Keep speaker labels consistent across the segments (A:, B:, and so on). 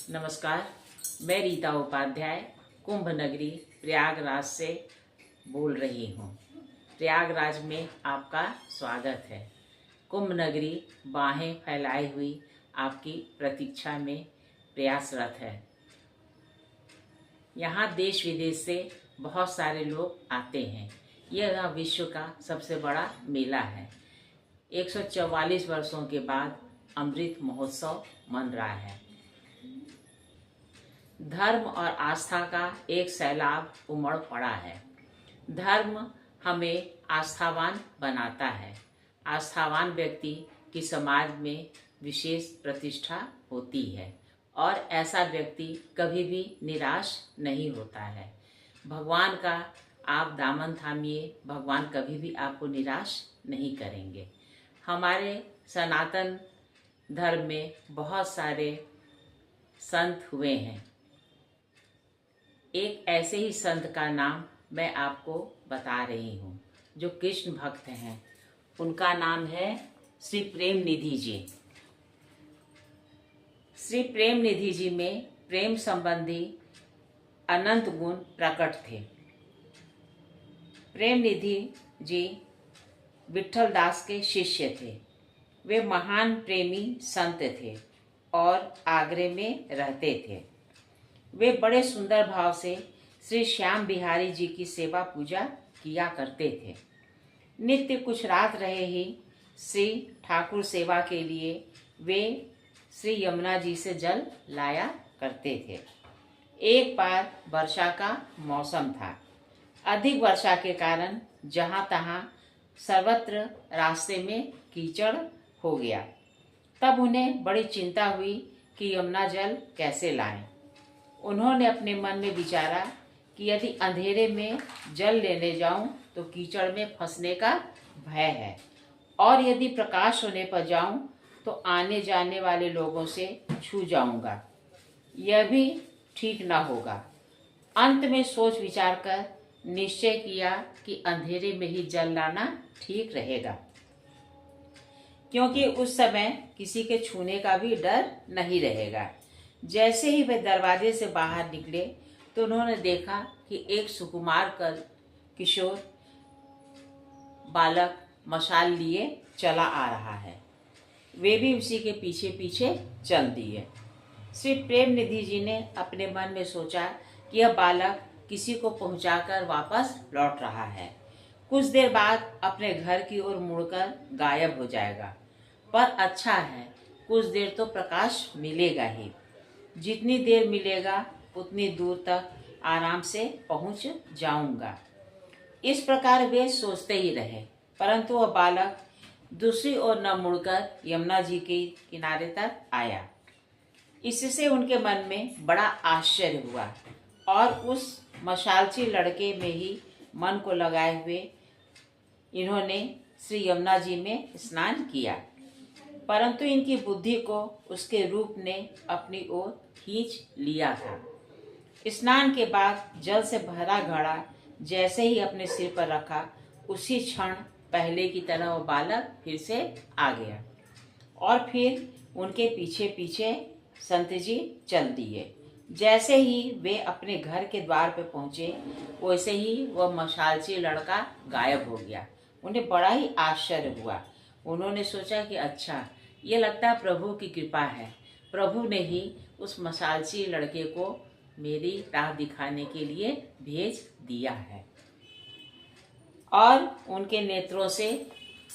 A: नमस्कार। मैं रीता उपाध्याय कुंभ नगरी प्रयागराज से बोल रही हूँ। प्रयागराज में आपका स्वागत है। कुंभ नगरी बाहें फैलाई हुई आपकी प्रतीक्षा में प्रयासरत है। यहाँ देश विदेश से बहुत सारे लोग आते हैं। यह विश्व का सबसे बड़ा मेला है। 144 वर्षों के बाद अमृत महोत्सव मन रहा है। धर्म और आस्था का एक सैलाब उमड़ पड़ा है। धर्म हमें आस्थावान बनाता है। आस्थावान व्यक्ति की समाज में विशेष प्रतिष्ठा होती है और ऐसा व्यक्ति कभी भी निराश नहीं होता है। भगवान का आप दामन थामिए, भगवान कभी भी आपको निराश नहीं करेंगे। हमारे सनातन धर्म में बहुत सारे संत हुए हैं। एक ऐसे ही संत का नाम मैं आपको बता रही हूँ जो कृष्ण भक्त हैं। उनका नाम है श्री प्रेम निधि जी। श्री प्रेम निधि जी में प्रेम संबंधी अनंत गुण प्रकट थे। प्रेम निधि जी विट्ठल दास के शिष्य थे। वे महान प्रेमी संत थे और आगरे में रहते थे। वे बड़े सुंदर भाव से श्री श्याम बिहारी जी की सेवा पूजा किया करते थे। नित्य कुछ रात रहे ही श्री ठाकुर सेवा के लिए वे श्री यमुना जी से जल लाया करते थे। एक बार वर्षा का मौसम था। अधिक वर्षा के कारण जहाँ तहाँ सर्वत्र रास्ते में कीचड़ हो गया। तब उन्हें बड़ी चिंता हुई कि यमुना जल कैसे लाएं। उन्होंने अपने मन में विचारा कि यदि अंधेरे में जल लेने जाऊं तो कीचड़ में फंसने का भय है और यदि प्रकाश होने पर जाऊं तो आने जाने वाले लोगों से छू जाऊंगा। यह भी ठीक न होगा। अंत में सोच विचार कर निश्चय किया कि अंधेरे में ही जल लाना ठीक रहेगा, क्योंकि उस समय किसी के छूने का भी डर नहीं रहेगा। जैसे ही वे दरवाजे से बाहर निकले तो उन्होंने देखा कि एक सुकुमार किशोर बालक मशाल लिए चला आ रहा है। वे भी उसी के पीछे पीछे चल दिए। श्री प्रेम निधि जी ने अपने मन में सोचा कि यह बालक किसी को पहुंचाकर वापस लौट रहा है। कुछ देर बाद अपने घर की ओर मुड़कर गायब हो जाएगा। पर अच्छा है, कुछ देर तो प्रकाश मिलेगा ही। जितनी देर मिलेगा उतनी दूर तक आराम से पहुंच जाऊंगा। इस प्रकार वे सोचते ही रहे, परंतु वह बालक दूसरी ओर न मुड़कर यमुना जी के किनारे तक आया। इससे उनके मन में बड़ा आश्चर्य हुआ और उस मशालची लड़के में ही मन को लगाए हुए इन्होंने श्री यमुना जी में स्नान किया। परंतु इनकी बुद्धि को उसके रूप ने अपनी ओर खींच लिया था। स्नान के बाद जल से भरा घड़ा जैसे ही अपने सिर पर रखा, उसी क्षण पहले की तरह वो बालक फिर से आ गया और फिर उनके पीछे पीछे संत जी चल दिए। जैसे ही वे अपने घर के द्वार पर पहुंचे, वैसे ही वह मशालची लड़का गायब हो गया। उन्हें बड़ा ही आश्चर्य हुआ। उन्होंने सोचा कि अच्छा, ये लगता है प्रभु की कृपा है। प्रभु ने ही उस मशालची लड़के को मेरी राह दिखाने के लिए भेज दिया है। और उनके नेत्रों से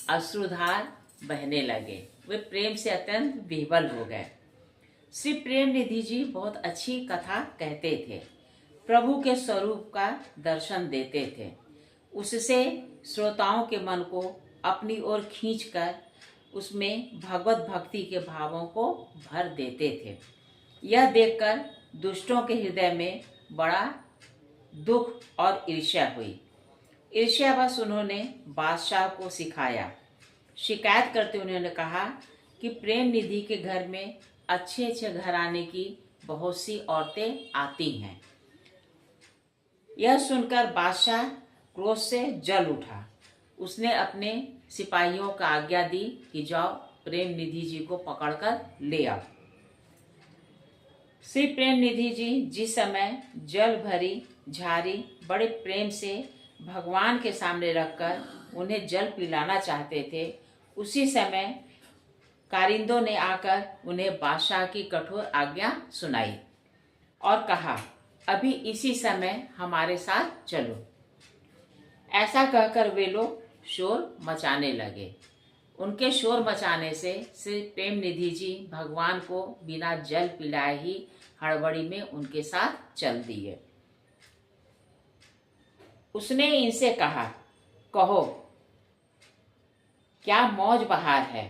A: अश्रुधार बहने लगे। वे प्रेम से अत्यंत विह्वल हो गए। श्री प्रेम निधि जी बहुत अच्छी कथा कहते थे। प्रभु के स्वरूप का दर्शन देते थे। उससे श्रोताओं के मन को अपनी ओर खींचकर उसमें भगवत भक्ति के भावों को भर देते थे। यह देखकर दुष्टों के हृदय में बड़ा दुख और ईर्ष्या हुई। ईर्ष्यावश उन्होंने बादशाह को सिखाया। शिकायत करते उन्होंने कहा कि प्रेम निधि के घर में अच्छे अच्छे घराने की बहुत सी औरतें आती हैं। यह सुनकर बादशाह क्रोध से जल उठा। उसने अपने सिपाहियों का आज्ञा दी कि जाओ प्रेम निधि जी को पकड़कर ले आओ। श्री प्रेम निधि जी जिस समय जल भरी झारी बड़े प्रेम से भगवान के सामने रखकर उन्हें जल पिलाना चाहते थे, उसी समय कारिंदों ने आकर उन्हें बादशाह की कठोर आज्ञा सुनाई और कहा, अभी इसी समय हमारे साथ चलो। ऐसा कहकर वे लोग शोर मचाने लगे। उनके शोर मचाने से श्री प्रेम निधि जी भगवान को बिना जल पिलाए ही हड़बड़ी में उनके साथ चल दिए। उसने इनसे कहा, कहो क्या मौज बहार है।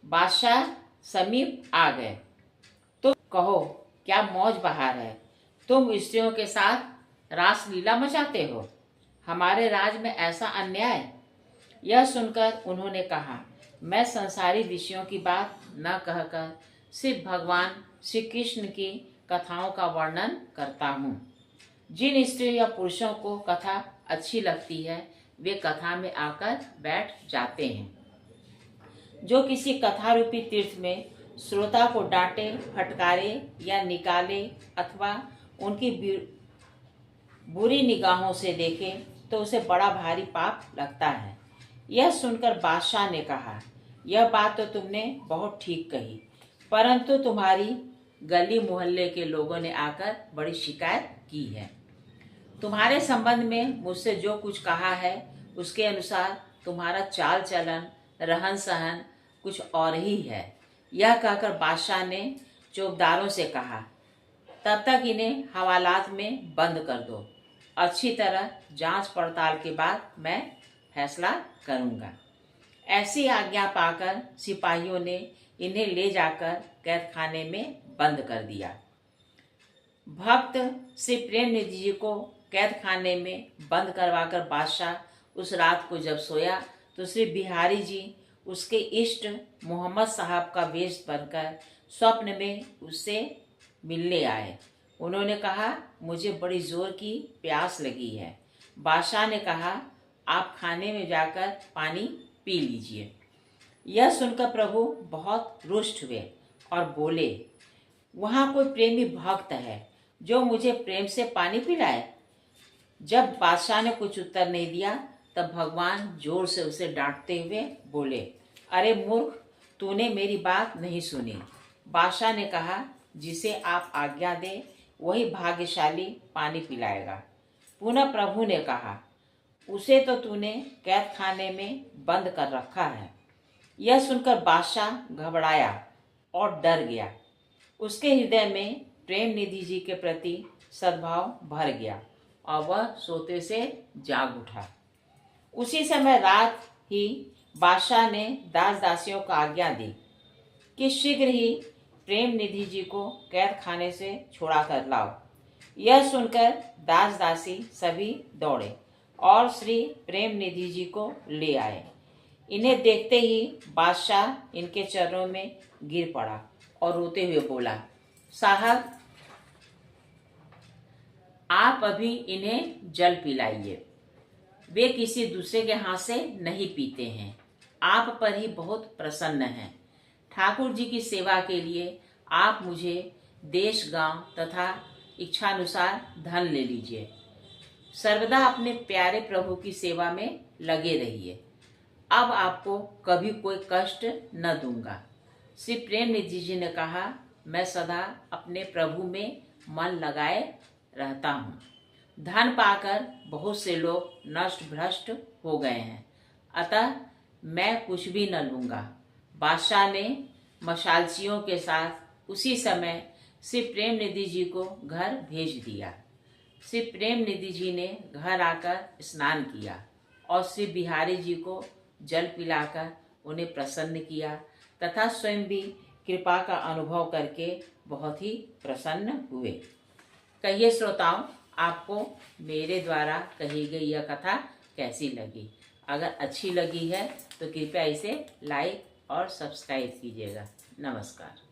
A: बादशाह समीप आ गए। तो कहो क्या मौज बहार है, तुम स्त्रियों के साथ रासलीला मचाते हो, हमारे राज में ऐसा अन्याय। यह सुनकर उन्होंने कहा, मैं संसारी विषयों की बात न कहकर सिर्फ भगवान श्री कृष्ण की कथाओं का वर्णन करता हूँ। जिन स्त्रियों या पुरुषों को कथा अच्छी लगती है वे कथा में आकर बैठ जाते हैं। जो किसी कथा रूपी तीर्थ में श्रोता को डांटे, फटकारे या निकाले अथवा उनकी बुरी निगाहों से देखे तो उसे बड़ा भारी पाप लगता है। यह सुनकर बादशाह ने कहा, यह बात तो तुमने बहुत ठीक कही, परंतु तुम्हारी गली मोहल्ले के लोगों ने आकर बड़ी शिकायत की है। तुम्हारे संबंध में मुझसे जो कुछ कहा है उसके अनुसार तुम्हारा चाल चलन, रहन सहन कुछ और ही है। यह कहकर बादशाह ने चौकीदारों से कहा, तब तक इन्हें हवालात में बंद कर दो, अच्छी तरह जांच पड़ताल के बाद मैं फैसला करूंगा। ऐसी आज्ञा पाकर सिपाहियों ने इन्हें ले जाकर कैद खाने में बंद कर दिया। भक्त श्री प्रेम निधि जी को कैद खाने में बंद करवाकर बादशाह उस रात को जब सोया तो श्री बिहारी जी उसके इष्ट मोहम्मद साहब का वेश बनकर स्वप्न में उससे मिलने आए। उन्होंने कहा, मुझे बड़ी जोर की प्यास लगी है। बादशाह ने कहा, आप खाने में जाकर पानी पी लीजिए। यह सुनकर प्रभु बहुत रुष्ट हुए और बोले, वहाँ कोई प्रेमी भक्त है जो मुझे प्रेम से पानी पिलाए। जब बादशाह ने कुछ उत्तर नहीं दिया तब भगवान जोर से उसे डांटते हुए बोले, अरे मूर्ख, तूने मेरी बात नहीं सुनी। बादशाह ने कहा, जिसे आप आज्ञा दे वही भाग्यशाली पानी पिलाएगा। पुनः प्रभु ने कहा, उसे तो तूने कैद खाने में बंद कर रखा है। यह सुनकर बादशाह घबराया और डर गया। उसके हृदय में प्रेम निधि जी के प्रति सद्भाव भर गया और वह सोते से जाग उठा। उसी समय रात ही बादशाह ने दास दासियों को आज्ञा दी कि शीघ्र ही प्रेम निधि जी को कैद खाने से छुड़ा कर लाओ। यह सुनकर दास दासी सभी दौड़े और श्री प्रेम निधि जी को ले आए। इन्हें देखते ही बादशाह इनके चरणों में गिर पड़ा और रोते हुए बोला, साहब आप अभी इन्हें जल पिलाइए। वे किसी दूसरे के हाथ से नहीं पीते हैं, आप पर ही बहुत प्रसन्न हैं। ठाकुर जी की सेवा के लिए आप मुझे देश गांव तथा इच्छानुसार धन ले लीजिए। सर्वदा अपने प्यारे प्रभु की सेवा में लगे रहिए। अब आपको कभी कोई कष्ट न दूंगा। श्री प्रेम निधि जी ने कहा, मैं सदा अपने प्रभु में मन लगाए रहता हूँ। धन पाकर बहुत से लोग नष्ट भ्रष्ट हो गए हैं, अतः मैं कुछ भी न लूँगा। बादशाह ने मशालचियों के साथ उसी समय श्री प्रेम निधि जी को घर भेज दिया। श्री प्रेम निधि जी ने घर आकर स्नान किया और श्री बिहारी जी को जल पिलाकर उन्हें प्रसन्न किया तथा स्वयं भी कृपा का अनुभव करके बहुत ही प्रसन्न हुए। कहिए श्रोताओं, आपको मेरे द्वारा कही गई यह कथा कैसी लगी? अगर अच्छी लगी है तो कृपया इसे लाइक और सब्सक्राइब कीजिएगा। नमस्कार।